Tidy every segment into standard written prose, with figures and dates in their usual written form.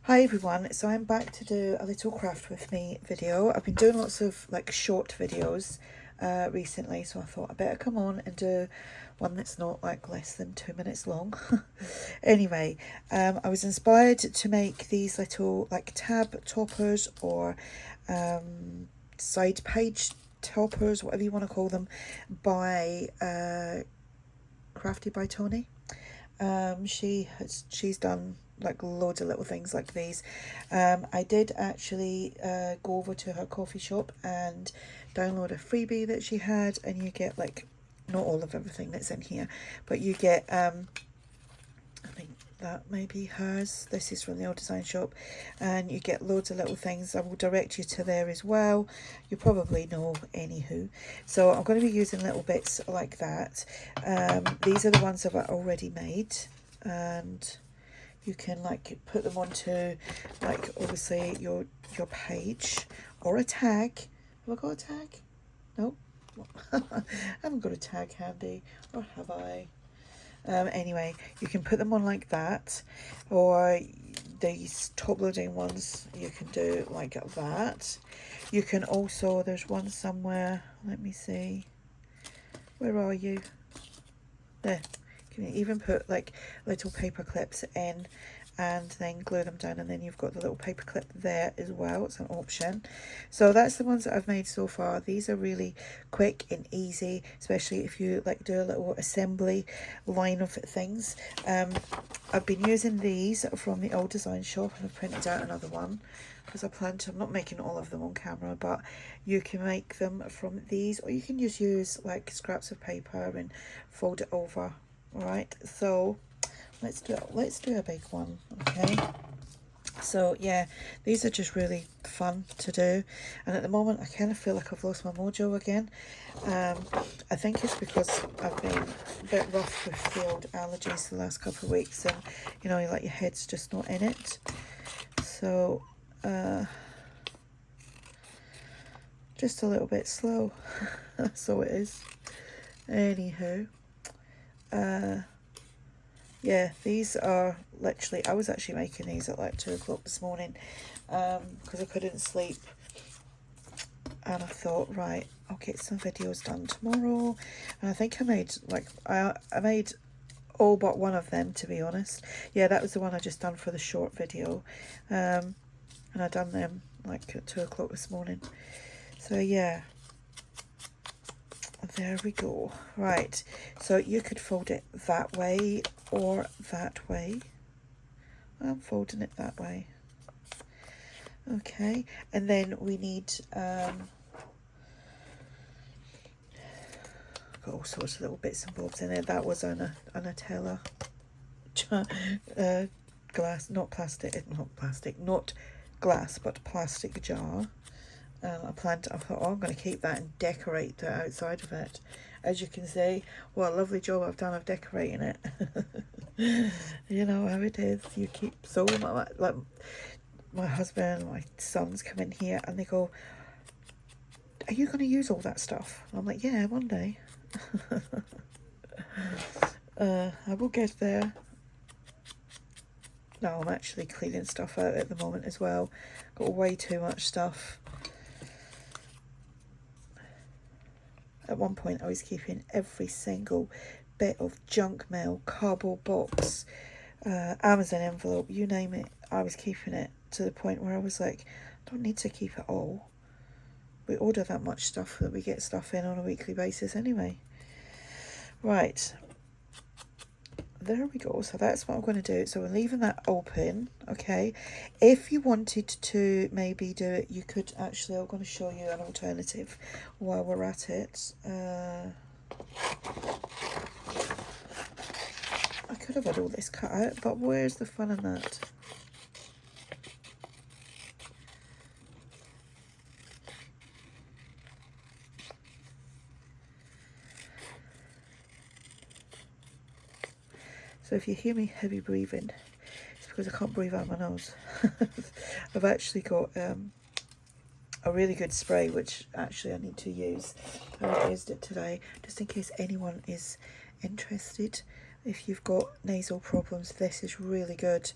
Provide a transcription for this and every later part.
Hi everyone, so I'm back to do a little craft with me video. I've been doing lots of like short videos recently, so I thought I better come on and do one that's not like less than 2 minutes long. Anyway, I was inspired to make these little like tab toppers or side page toppers, whatever you want to call them, by Crafty by Toni. She's done like loads of little things like these. I did actually go over to her coffee shop and download a freebie that she had, and you get like not all of everything that's in here, but you get I think that may be hers. This is from the old design shop, and you get loads of little things. I will direct you to there as well. You probably know anywho. So I'm going to be using little bits like that. These are the ones that I've already made, and you can like put them onto like obviously your page or a tag. Have I got a tag? Nope. I haven't got a tag handy, or have I? Anyway, you can put them on like that, or these top loading ones you can do like that. You can also, there's one somewhere, let me see, where are you? There. You can even put like little paper clips in and then glue them down, and then you've got the little paper clip there as well. It's an option. So that's the ones that I've made so far. These are really quick and easy, especially if you like do a little assembly line of things. I've been using these from the old design shop, and I've printed out another one because I plan to, I'm not making all of them on camera, but you can make them from these, or you can just use like scraps of paper and fold it over. All right, so let's do a big one. Okay, so yeah, these are just really fun to do, and at the moment I kind of feel like I've lost my mojo again. I think it's because I've been a bit rough with the old allergies the last couple of weeks, and you know, like your head's just not in it. So just a little bit slow. So it is. Anywho, yeah, these are literally, I was actually making these at like 2 o'clock this morning because I couldn't sleep, and I thought, right, I'll get some videos done tomorrow. And I think I made like I made all but one of them, to be honest. Yeah, that was the one I just done for the short video, and I done them like at 2 o'clock this morning. So yeah, there we go. Right, so you could fold it that way or that way. I'm folding it that way. Okay, and then we need got all sorts of little bits and bobs in it. That was on a Nutella glass, not glass, but plastic jar. I thought, oh, I'm going to keep that and decorate the outside of it. As you can see, what a lovely job I've done of decorating it. You know how it is. You keep so much, like my husband and my sons come in here and they go, are you going to use all that stuff? And I'm like, yeah, one day. I will get there. No, I'm actually cleaning stuff out at the moment as well. Got way too much stuff. At one point I was keeping every single bit of junk mail, cardboard box, Amazon envelope, you name it, I was keeping it, to the point where I was like, I don't need to keep it all. We order that much stuff that we get stuff in on a weekly basis anyway. Right, there we go. So that's what I'm going to do. So we're leaving that open. Okay, if you wanted to maybe do it, you could actually, I'm going to show you an alternative while we're at it. I could have had all this cut out, but where's the fun in that? So if you hear me heavy breathing, it's because I can't breathe out my nose. I've actually got a really good spray, which actually I need to use. I haven't used it today, just in case anyone is interested. If you've got nasal problems, this is really good.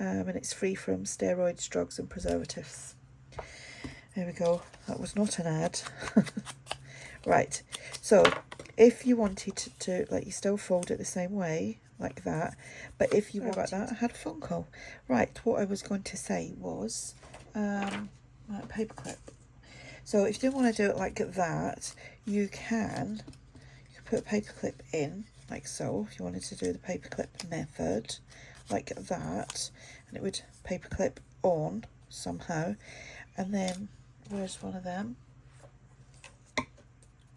and it's free from steroids, drugs and preservatives. There we go. That was not an ad. Right, so if you wanted to, like, you still fold it the same way, like that, but if you wanted that, I had a phone call. Right, what I was going to say was, like paperclip. So if you didn't want to do it like that, you can put a paperclip in, like so, if you wanted to do the paperclip method, like that, and it would paperclip on somehow, and then, where's one of them?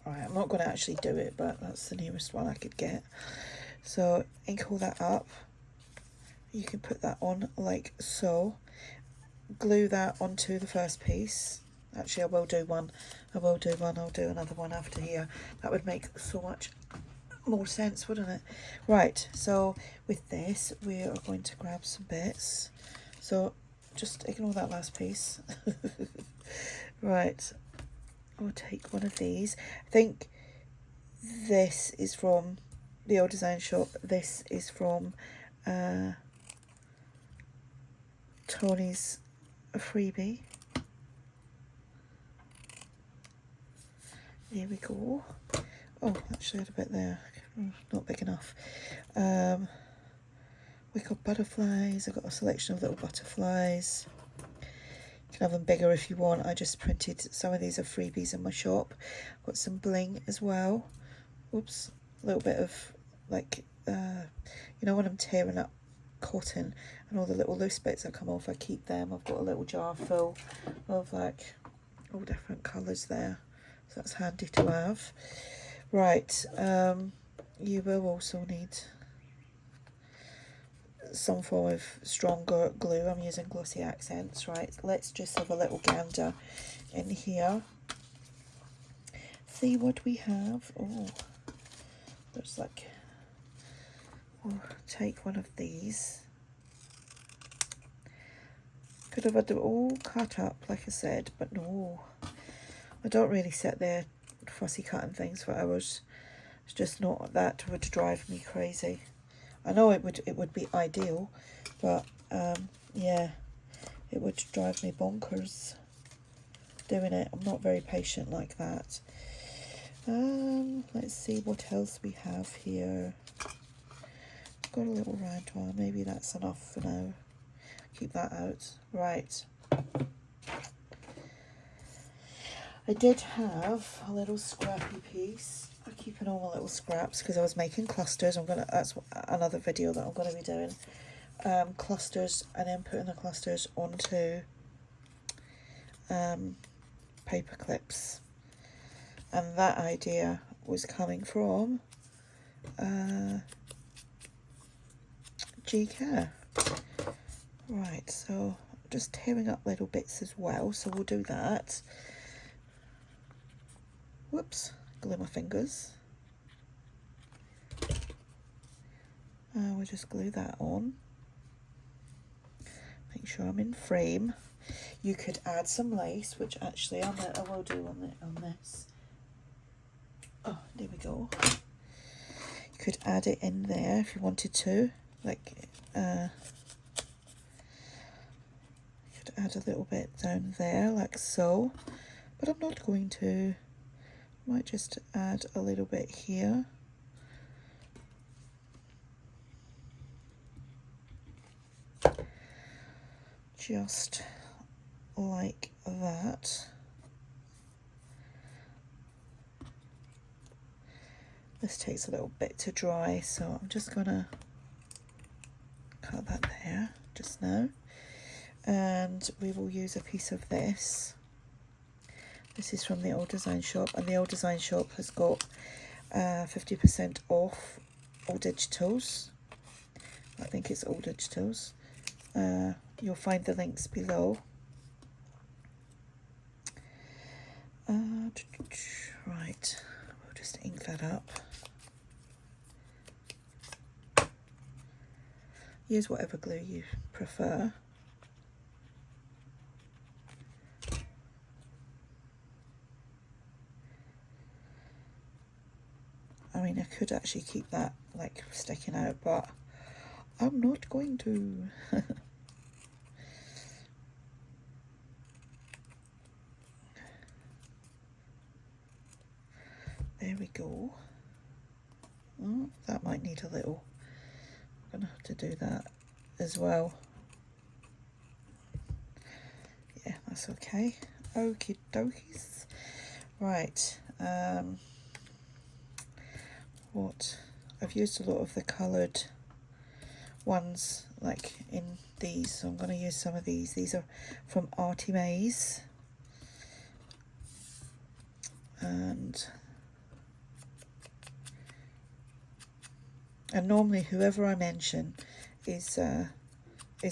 Right, I'm not going to actually do it, but that's the nearest one I could get. So ink all that up. You can put that on like so. Glue that onto the first piece. Actually, I will do one. I'll do another one after here. That would make so much more sense, wouldn't it? Right, so with this, we are going to grab some bits. So just ignore that last piece. Right. I'll take one of these. I think this is from the old design shop. This is from Toni's freebie. There we go. Oh, actually I had a bit there. Not big enough. We got butterflies. I've got a selection of little butterflies. You can have them bigger if you want. I just printed some of these are freebies in my shop. Got some bling as well. Whoops, a little bit of like you know when I'm tearing up cotton and all the little loose bits that come off, I keep them. I've got a little jar full of like all different colours there, so that's handy to have. Right, you will also need some form of stronger glue. I'm using Glossy Accents. Right, let's just have a little gander in here, see what we have. Oh, there's like, oh, take one of these. Could have had it all cut up like I said, but no, I don't really sit there fussy cutting things for hours. It's just not, that would drive me crazy. I know it would be ideal, but yeah, it would drive me bonkers doing it. I'm not very patient like that. Let's see what else we have here. Got a little round one. Maybe that's enough for now. Keep that out. Right. I did have a little scrappy piece. I keep in all my little scraps because I was making clusters. That's another video that I'm gonna be doing. Clusters, and then putting the clusters onto paper clips. And that idea was coming from GK. Right, so just tearing up little bits as well, so we'll do that. Whoops, glue my fingers. We'll just glue that on. Make sure I'm in frame. You could add some lace, which actually I will do on this. Oh, there we go. You could add it in there if you wanted to, like you could add a little bit down there like so, but I'm not going to. Might just add a little bit here. Just like that. This takes a little bit to dry, so I'm just gonna cut that there just now. And we will use a piece of this. This is from the Old Design Shop, and the Old Design Shop has got 50% off all digitals. I think it's all digitals. You'll find the links below. Right, we'll just ink that up. Use whatever glue you prefer. I mean, I could actually keep that like sticking out, but I'm not going to. there we go. Oh, that might need a little. I'm gonna have to do that as well. Yeah, that's okay. Okie dokies. Right. What? I've used a lot of the coloured ones, like in these, so I'm going to use some of these. These are from ARTYmaze, and normally whoever I mention is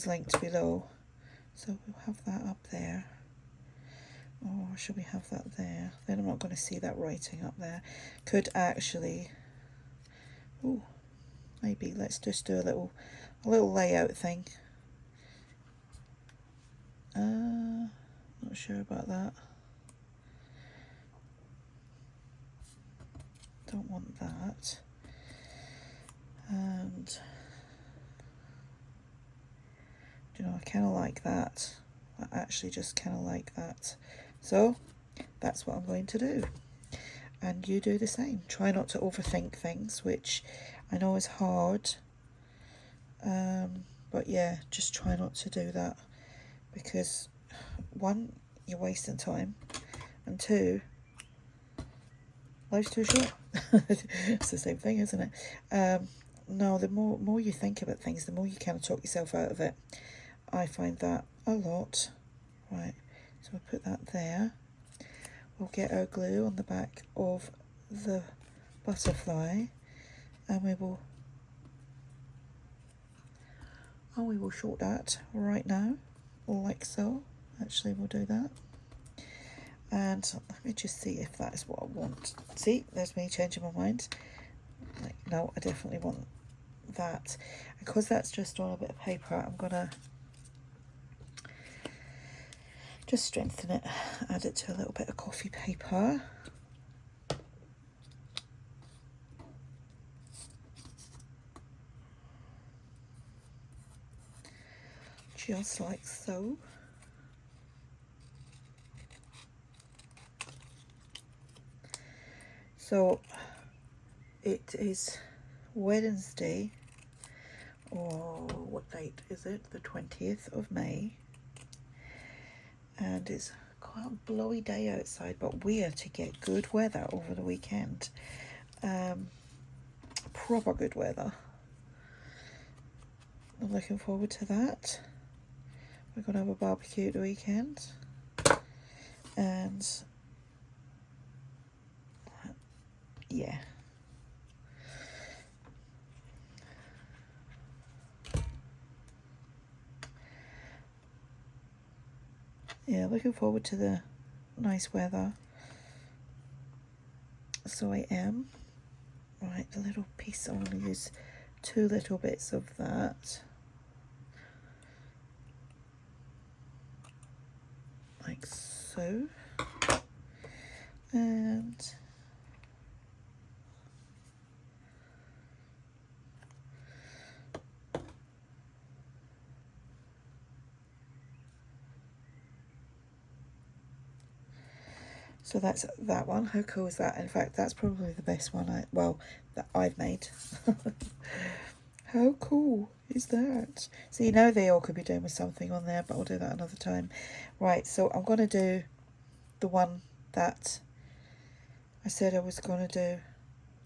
linked below, so we'll have that up there. Or should we have that there? Then I'm not going to see that writing up there. Could actually, oh, maybe let's just do a little layout thing. Not sure about that. Don't want that. And you know, I kind of like that. I actually just kind of like that. So that's what I'm going to do. And you do the same. Try not to overthink things, which I know is hard. But yeah, just try not to do that, because one, you're wasting time, and two, life's too short. It's the same thing, isn't it? No, the more you think about things, the more you kind of talk yourself out of it. I find that a lot. Right, so we'll put that there. We'll get our glue on the back of the butterfly, and we will short that right now, like so. Actually, we'll do that. And let me just see if that is what I want. See, there's me changing my mind. Like, no, I definitely want that. Because that's just on a bit of paper, I'm gonna just strengthen it, add it to a little bit of coffee paper. Just like so. So it is Wednesday, or what date is it? The 20th of May. And it's quite a blowy day outside, but we are to get good weather over the weekend. Proper good weather. I'm looking forward to that. We're going to have a barbecue at the weekend. And yeah. Yeah, looking forward to the nice weather. So I am. Right, the little piece, I want to use 2 little bits of that. Like so. And so that's that one. How cool is that? In fact, that's probably the best one that I've made. How cool is that? See, now they all could be doing with something on there, but I'll do that another time. Right, so I'm going to do the one that I said I was going to do,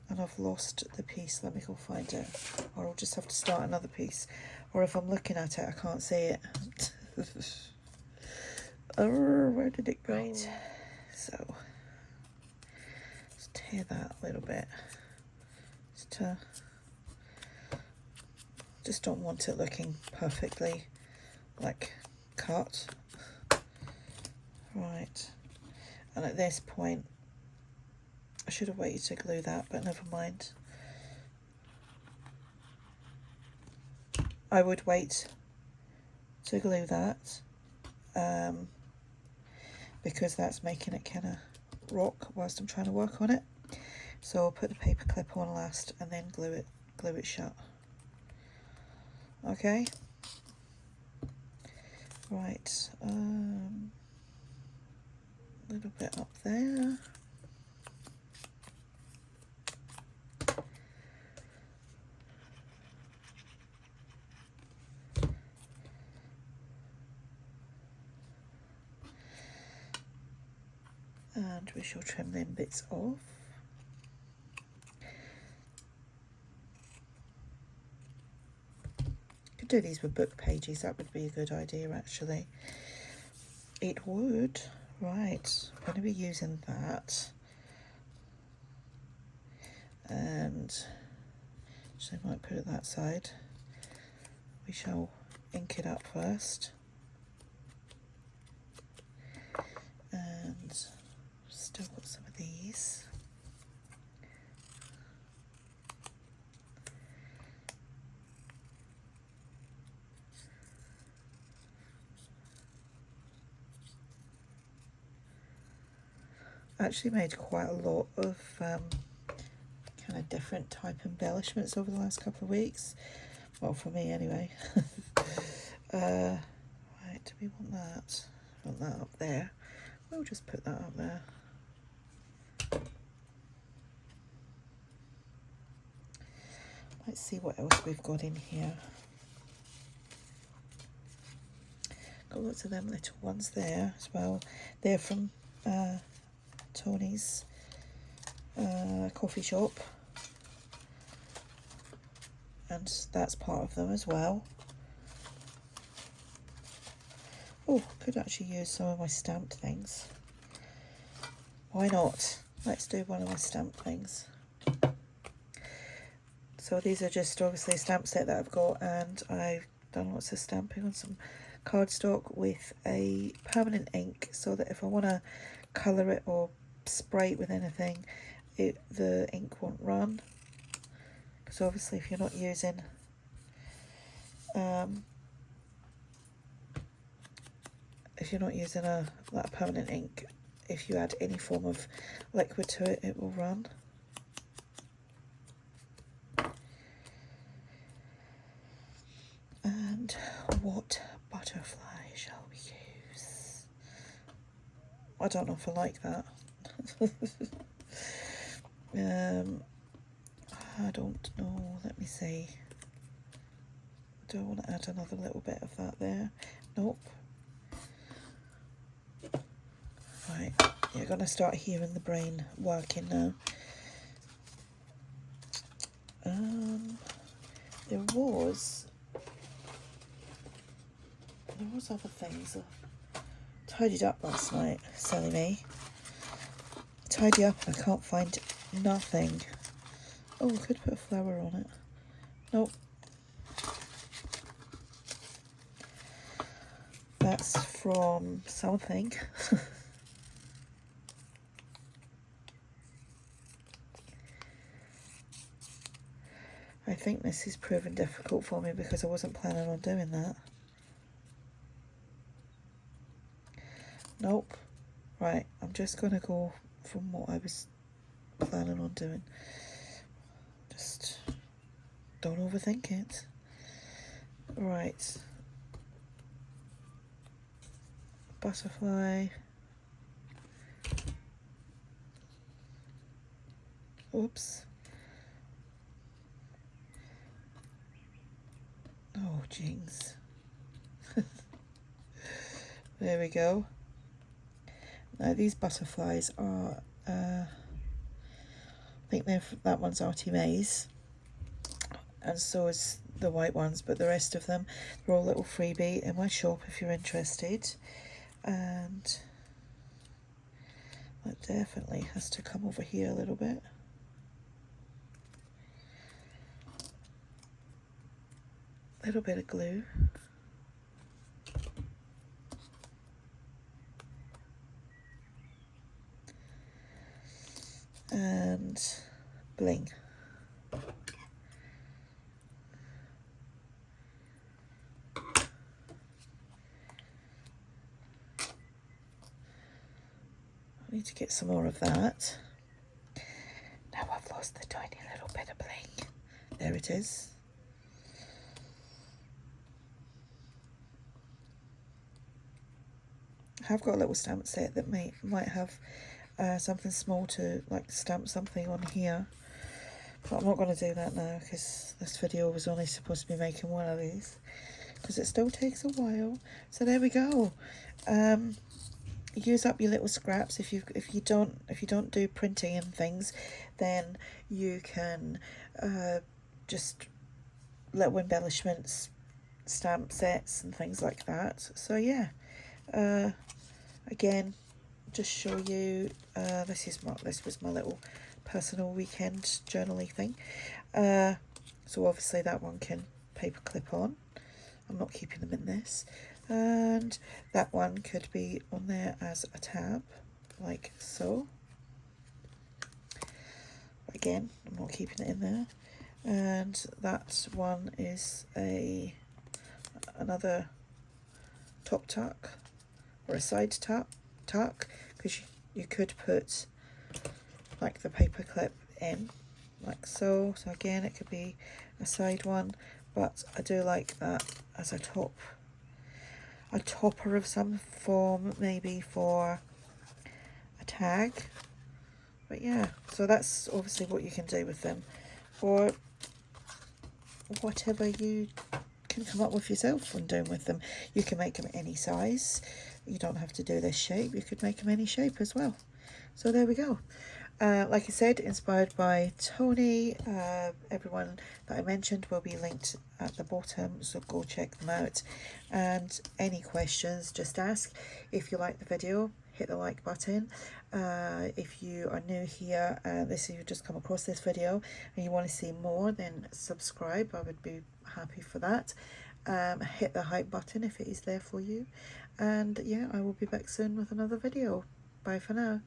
and I've lost the piece. Let me go find it, or I'll just have to start another piece, or if I'm looking at it I can't see it. Oh, where did it go? Right. So let's tear that a little bit. Just don't want it looking perfectly like cut. Right. And at this point, I should have waited to glue that, but never mind. I would wait to glue that, because that's making it kind of rock whilst I'm trying to work on it. So I'll put the paper clip on last and then glue it shut. Okay. Right. Little bit up there. And we shall trim them bits off. Could do these with book pages, that would be a good idea actually. It would. Right, I'm going to be using that. And so I might put it that side. We shall ink it up first. And still got some of these. I actually made quite a lot of kind of different type embellishments over the last couple of weeks. Well, for me anyway. Right, do we want that? I want that up there. We'll just put that up there. Let's see what else we've got in here. Got lots of them little ones there as well. They're from Toni's coffee shop, and that's part of them as well. Oh, could actually use some of my stamped things. Why not? Let's do one of my stamped things. So these are just obviously a stamp set that I've got, and I've done lots of stamping on some cardstock with a permanent ink, so that if I want to colour it or spray it with anything, the ink won't run. Because obviously if you're not using like a permanent ink, if you add any form of liquid to it, it will run. And what butterfly shall we use? I don't know if I like that. I don't know. Let me see. Do I want to add another little bit of that there? Nope. Right, you're going to start hearing the brain working now. There was other things. I tidied up last night, silly me. Tidy up and I can't find nothing. Oh, I could put a flower on it. Nope. That's from something. I think this is proven difficult for me because I wasn't planning on doing that. Nope. Right, I'm just going to go from what I was planning on doing. Just don't overthink it. Right. Butterfly. Oops. Oh, jinx. There we go. Now these butterflies are, I think that one's ARTYmaze, and so is the white ones, but the rest of them, they're all little freebie in my shop if you're interested. And that definitely has to come over here a little bit. A little bit of glue. And bling. I need to get some more of that. Now I've lost the tiny little bit of bling. There it is. I've got a little stamp set that might have something small to like stamp something on here, but I'm not going to do that now because this video was only supposed to be making one of these, because it still takes a while. So there we go. use up your little scraps. If you don't do printing and things, then you can just little embellishments, stamp sets and things like that. So yeah, again, just show you, this was my little personal weekend journaling thing. So obviously that one can paper clip on. I'm not keeping them in this. And that one could be on there as a tab, like so. Again, I'm not keeping it in there. And that one is another top tuck or a side tuck, because you could put like the paper clip in, like so. So again, it could be a side one, but I do like that as a topper of some form, maybe for a tag. But yeah, so that's obviously what you can do with them, or whatever you can come up with yourself when doing with them. You can make them any size. You don't have to do this shape. You could make them any shape as well. So there we go. Like I said, inspired by Toni. Everyone that I mentioned will be linked at the bottom, so go check them out. And any questions, just ask. If you like the video, hit the like button. If you are new here, you've just come across this video and you want to see more, then subscribe. I would be happy for that. Hit the hype button if it is there for you. And yeah, I will be back soon with another video. Bye for now.